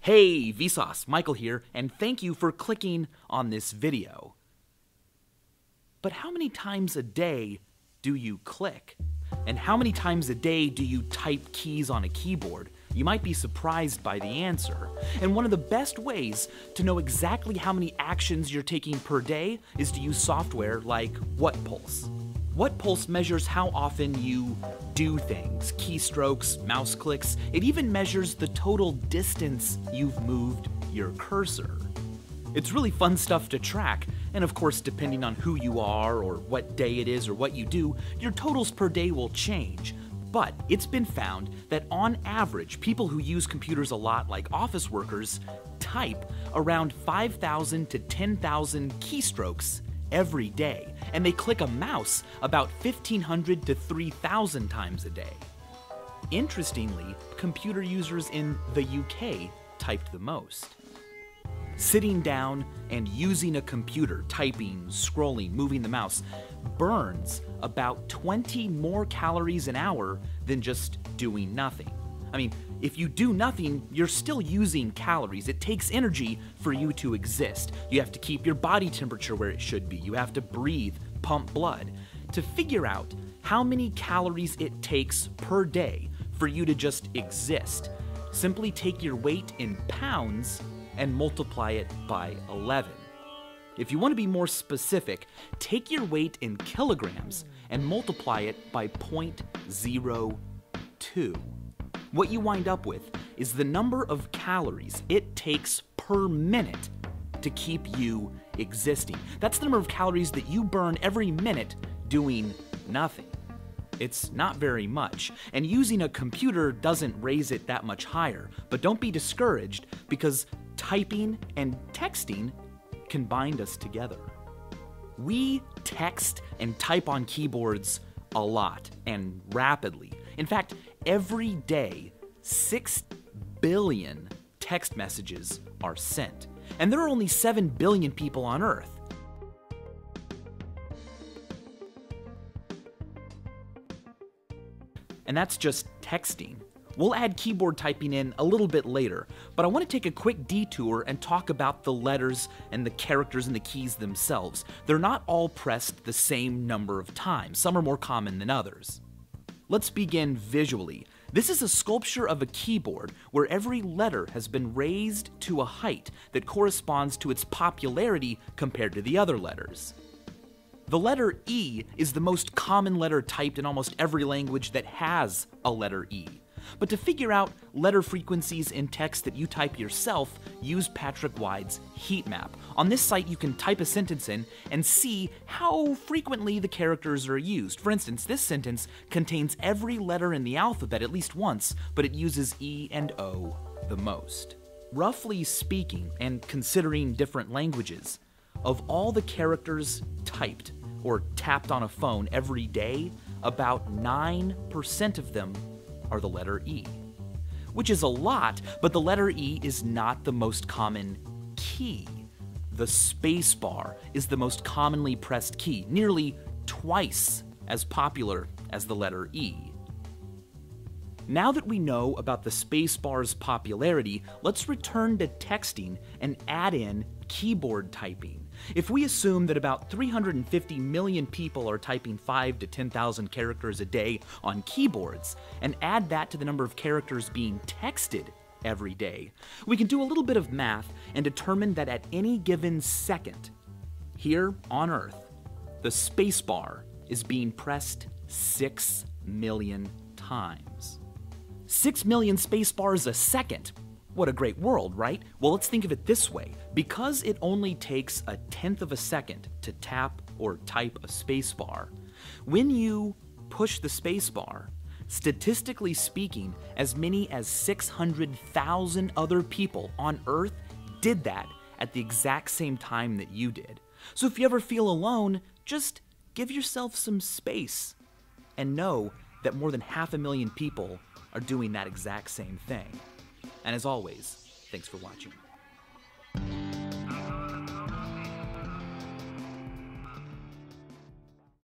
Hey Vsauce, Michael here, and thank you for clicking on this video. But how many times a day do you click? And how many times a day do you type keys on a keyboard? You might be surprised by the answer. And one of the best ways to know exactly how many actions you're taking per day is to use software like WhatPulse. WhatPulse measures how often you do things, keystrokes, mouse clicks. It even measures the total distance you've moved your cursor. It's really fun stuff to track, and of course, depending on who you are or what day it is or what you do, your totals per day will change. But it's been found that on average, people who use computers a lot, like office workers, type around 5,000 to 10,000 keystrokes every day, and they click a mouse about 1,500 to 3,000 times a day. Interestingly, computer users in the UK typed the most. Sitting down and using a computer, typing, scrolling, moving the mouse, burns about 20 more calories an hour than just doing nothing. I mean, if you do nothing, you're still using calories. It takes energy for you to exist. You have to keep your body temperature where it should be. You have to breathe, pump blood. To figure out how many calories it takes per day for you to just exist, simply take your weight in pounds and multiply it by 11. If you want to be more specific, take your weight in kilograms and multiply it by 0.02. What you wind up with is the number of calories it takes per minute to keep you existing. That's the number of calories that you burn every minute doing nothing. It's not very much, and using a computer doesn't raise it that much higher. But don't be discouraged, because typing and texting can bind us together. We text and type on keyboards a lot and rapidly. In fact, every day, 6 billion text messages are sent. And there are only 7 billion people on Earth. And that's just texting. We'll add keyboard typing in a little bit later, but I want to take a quick detour and talk about the letters and the characters and the keys themselves. They're not all pressed the same number of times. Some are more common than others. Let's begin visually. This is a sculpture of a keyboard where every letter has been raised to a height that corresponds to its popularity compared to the other letters. The letter E is the most common letter typed in almost every language that has a letter E. But to figure out letter frequencies in text that you type yourself, use Patrick Wide's heat map. On this site, you can type a sentence in and see how frequently the characters are used. For instance, this sentence contains every letter in the alphabet at least once, but it uses E and O the most. Roughly speaking, and considering different languages, of all the characters typed or tapped on a phone every day, about 9% of them are the letter E. Which is a lot, but the letter E is not the most common key. The space bar is the most commonly pressed key, nearly twice as popular as the letter E. Now that we know about the space bar's popularity, let's return to texting and add in keyboard typing. If we assume that about 350 million people are typing 5,000 to 10,000 characters a day on keyboards, and add that to the number of characters being texted every day, we can do a little bit of math and determine that at any given second, here on Earth, the spacebar is being pressed 6 million times. 6 million spacebars a second. What a great world, right? Well, let's think of it this way. Because it only takes 1/10 of a second to tap or type a spacebar, when you push the spacebar, statistically speaking, as many as 600,000 other people on Earth did that at the exact same time that you did. So if you ever feel alone, just give yourself some space and know that more than 500,000 people are doing that exact same thing. And as always, thanks for watching.